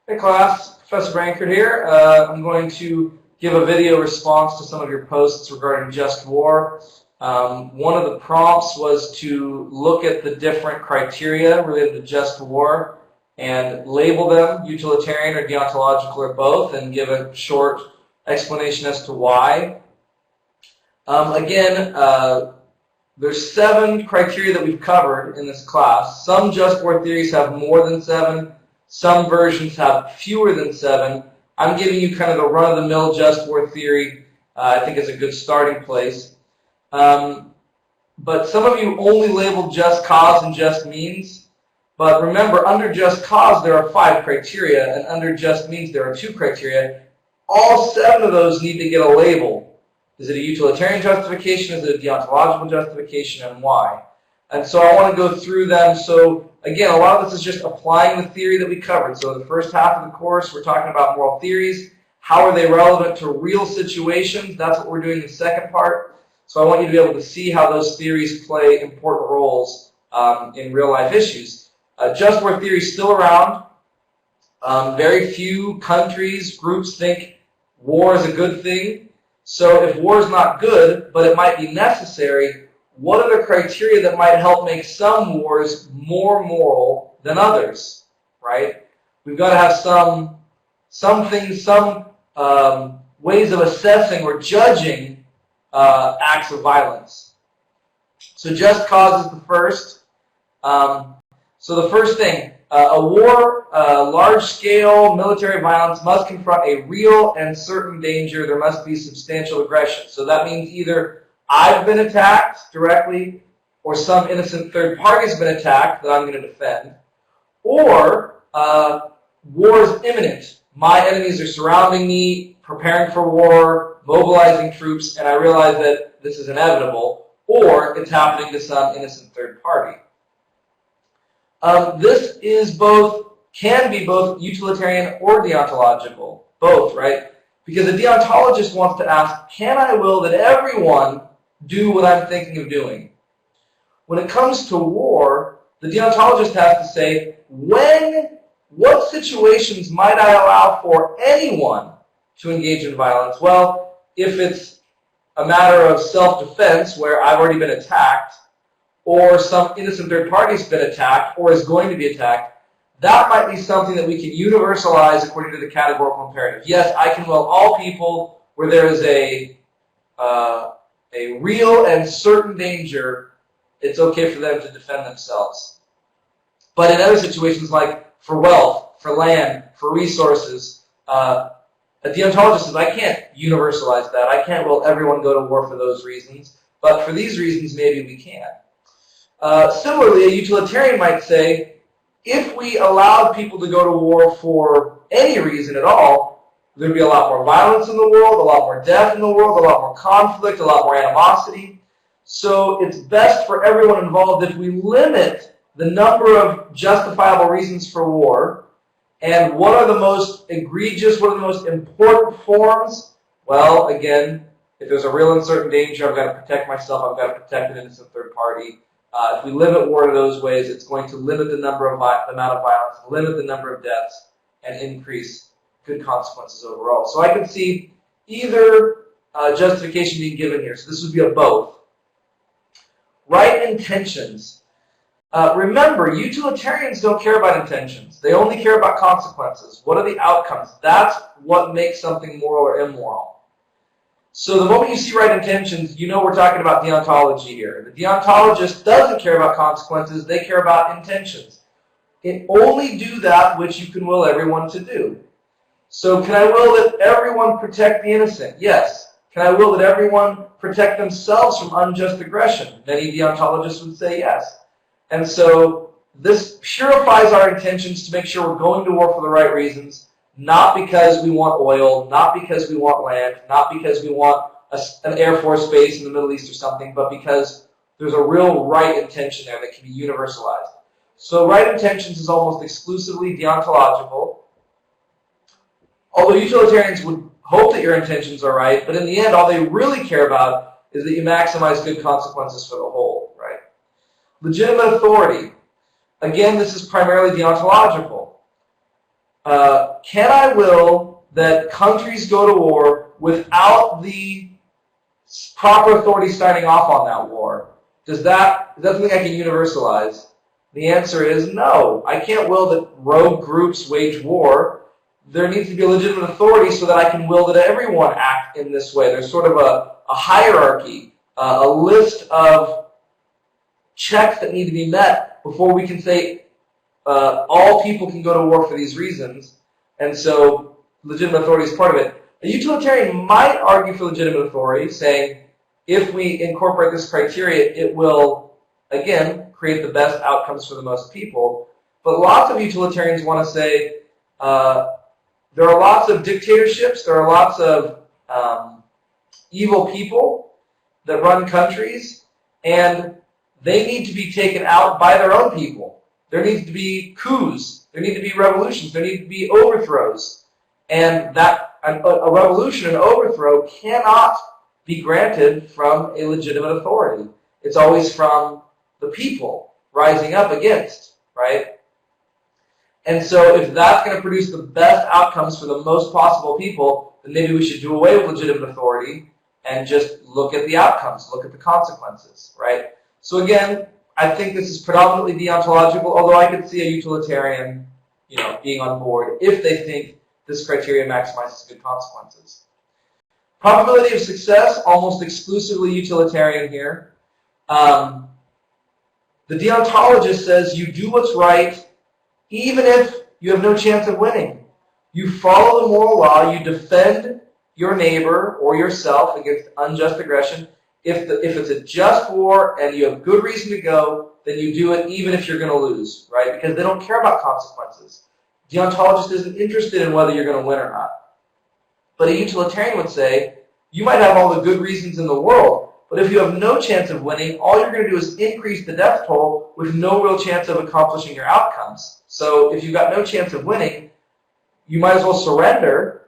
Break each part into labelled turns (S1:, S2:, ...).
S1: Hey class, Professor Brankert here. I'm going to give a video response to some of your posts regarding just war. One of the prompts was to look at the different criteria related to just war and label them utilitarian or deontological or both and give a short explanation as to why. There's 7 criteria that we've covered in this class. Some just war theories have more than 7. Some versions have fewer than 7. I'm giving you kind of the run-of-the-mill just war theory. I think it's a good starting place. But some of you only labeled just cause and just means. But remember, under just cause there are 5 criteria, and under just means there are 2 criteria. All 7 of those need to get a label. Is it a utilitarian justification? Is it a deontological justification? And why? And so I want to go through them. So again, a lot of this is just applying the theory that we covered. So the first half of the course, we're talking about moral theories. How are they relevant to real situations? That's what we're doing in the second part. So I want you to be able to see how those theories play important roles in real-life issues. Just war theory is still around. Very few countries, groups think war is a good thing. So if war is not good, but it might be necessary, what are the criteria that might help make some wars more moral than others, right? We've got to have some ways of assessing or judging acts of violence. So just cause is the first. So the first thing, a war, large-scale military violence must confront a real and certain danger. There must be substantial aggression. So that means either I've been attacked directly, or some innocent third party has been attacked that I'm going to defend, or war is imminent. My enemies are surrounding me, preparing for war, mobilizing troops, and I realize that this is inevitable, or it's happening to some innocent third party. This is can be both utilitarian or deontological, both, right? Because a deontologist wants to ask, can I will that everyone do what I'm thinking of doing? When it comes to war, the deontologist has to say, what situations might I allow for anyone to engage in violence? Well, if it's a matter of self-defense where I've already been attacked, or some innocent third party has been attacked or is going to be attacked, that might be something that we can universalize according to the categorical imperative. Yes, I can will all people where there is a real and certain danger, it's okay for them to defend themselves. But in other situations like for wealth, for land, for resources, a deontologist says, I can't universalize that. I can't will everyone go to war for those reasons. But for these reasons, maybe we can. Similarly, a utilitarian might say, if we allowed people to go to war for any reason at all, there'd be a lot more violence in the world, a lot more death in the world, a lot more conflict, a lot more animosity. So it's best for everyone involved if we limit the number of justifiable reasons for war. And what are the most egregious, what are the most important forms? Well, again, if there's a real and certain danger, I've got to protect myself, I've got to protect an innocent third party. If we limit war to those ways, it's going to limit the amount of violence, limit the number of deaths, and increase good consequences overall. So I can see either justification being given here. So this would be a both. Right intentions. Remember, utilitarians don't care about intentions. They only care about consequences. What are the outcomes? That's what makes something moral or immoral. So the moment you see right intentions, you know we're talking about deontology here. The deontologist doesn't care about consequences. They care about intentions. It only do that which you can will everyone to do. So can I will that everyone protect the innocent? Yes. Can I will that everyone protect themselves from unjust aggression? Many deontologists would say yes. And so this purifies our intentions to make sure we're going to war for the right reasons. Not because we want oil, not because we want land, not because we want an Air Force base in the Middle East or something, but because there's a real right intention there that can be universalized. So right intentions is almost exclusively deontological. Although utilitarians would hope that your intentions are right, but in the end, all they really care about is that you maximize good consequences for the whole, right? Legitimate authority. Again, this is primarily deontological. can I will that countries go to war without the proper authority signing off on that war? Is that something I can universalize? The answer is no. I can't will that rogue groups wage war. There needs to be a legitimate authority so that I can will that everyone act in this way. There's sort of a hierarchy, a list of checks that need to be met before we can say all people can go to war for these reasons. And so legitimate authority is part of it. A utilitarian might argue for legitimate authority, saying if we incorporate this criteria, it will, again, create the best outcomes for the most people. But lots of utilitarians want to say there are lots of dictatorships, there are lots of evil people that run countries, and they need to be taken out by their own people. There needs to be coups, there need to be revolutions, there need to be overthrows. And that a revolution, an overthrow, cannot be granted from a legitimate authority. It's always from the people rising up against, right? And so if that's going to produce the best outcomes for the most possible people, then maybe we should do away with legitimate authority and just look at the outcomes, look at the consequences, right? So again, I think this is predominantly deontological, although I could see a utilitarian, being on board if they think this criteria maximizes good consequences. Probability of success, almost exclusively utilitarian here. The deontologist says you do what's right even if you have no chance of winning. You follow the moral law, you defend your neighbor or yourself against unjust aggression. If it's a just war and you have good reason to go, then you do it even if you're going to lose, right? Because they don't care about consequences. Deontologist isn't interested in whether you're going to win or not. But a utilitarian would say, you might have all the good reasons in the world, but if you have no chance of winning, all you're going to do is increase the death toll with no real chance of accomplishing your outcomes. So if you've got no chance of winning, you might as well surrender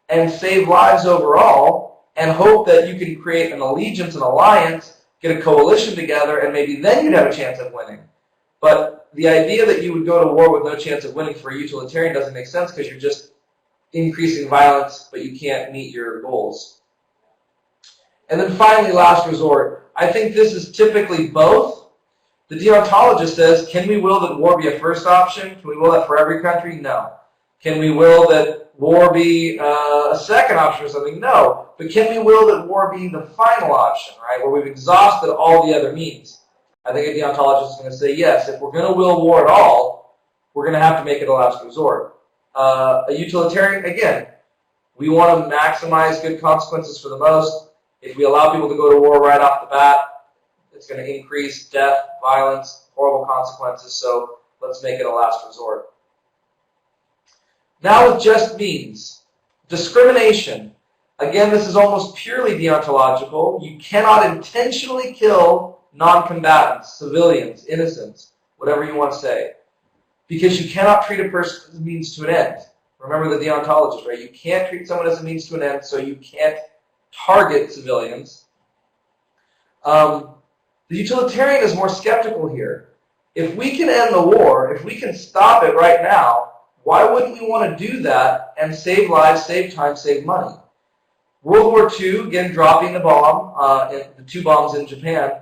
S1: and save lives overall and hope that you can create an allegiance, an alliance, get a coalition together, and maybe then you'd have a chance of winning. But the idea that you would go to war with no chance of winning for a utilitarian doesn't make sense because you're just increasing violence, but you can't meet your goals. And then finally, last resort. I think this is typically both. The deontologist says, can we will that war be a first option? Can we will that for every country? No. Can we will that war be a second option or something? No. But can we will that war be the final option, right, where we've exhausted all the other means? I think a deontologist is going to say, yes, if we're going to will war at all, we're going to have to make it a last resort. A utilitarian, again, we want to maximize good consequences for the most. If we allow people to go to war right off the bat, it's going to increase death, violence, horrible consequences, so let's make it a last resort. Now with just means. Discrimination. Again, this is almost purely deontological. You cannot intentionally kill non-combatants, civilians, innocents, whatever you want to say, because you cannot treat a person as a means to an end. Remember the deontologist, right? You can't treat someone as a means to an end, so you can't target civilians. The utilitarian is more skeptical here. If we can end the war, if we can stop it right now, why wouldn't we want to do that and save lives, save time, save money? World War II, again, dropping the bomb, the 2 bombs in Japan,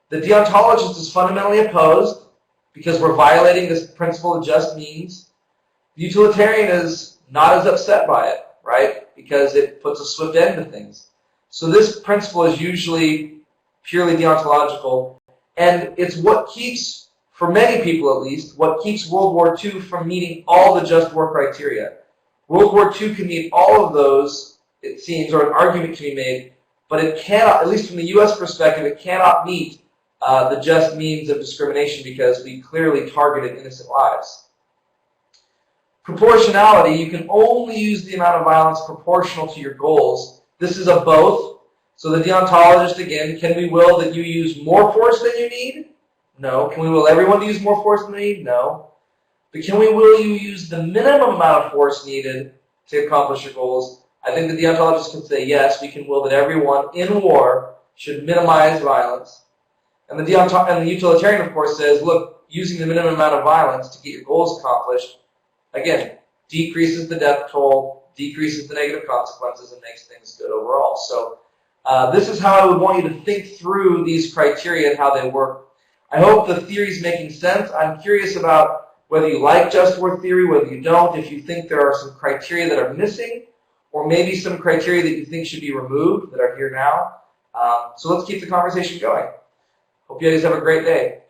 S1: the deontologist is fundamentally opposed because we're violating this principle of just means. The utilitarian is not as upset by it, right? Because it puts a swift end to things. So this principle is usually purely deontological, and it's what keeps, for many people at least, what keeps World War II from meeting all the just war criteria. World War II can meet all of those, it seems, or an argument can be made, but it cannot, at least from the U.S. perspective, it cannot meet the just means of discrimination because we clearly targeted innocent lives. Proportionality, you can only use the amount of violence proportional to your goals. This is a both. So the deontologist, again, can we will that you use more force than you need? No. Can we will everyone to use more force than they need? No. But can we will you use the minimum amount of force needed to accomplish your goals? I think the deontologist can say, yes, we can will that everyone in war should minimize violence. And the utilitarian, of course, says, look, using the minimum amount of violence to get your goals accomplished, again, decreases the death toll, decreases the negative consequences, and makes things good overall. So this is how I would want you to think through these criteria and how they work. I hope the theory is making sense. I'm curious about whether you like just war theory, whether you don't, if you think there are some criteria that are missing, or maybe some criteria that you think should be removed that are here now. So let's keep the conversation going. Hope you guys have a great day.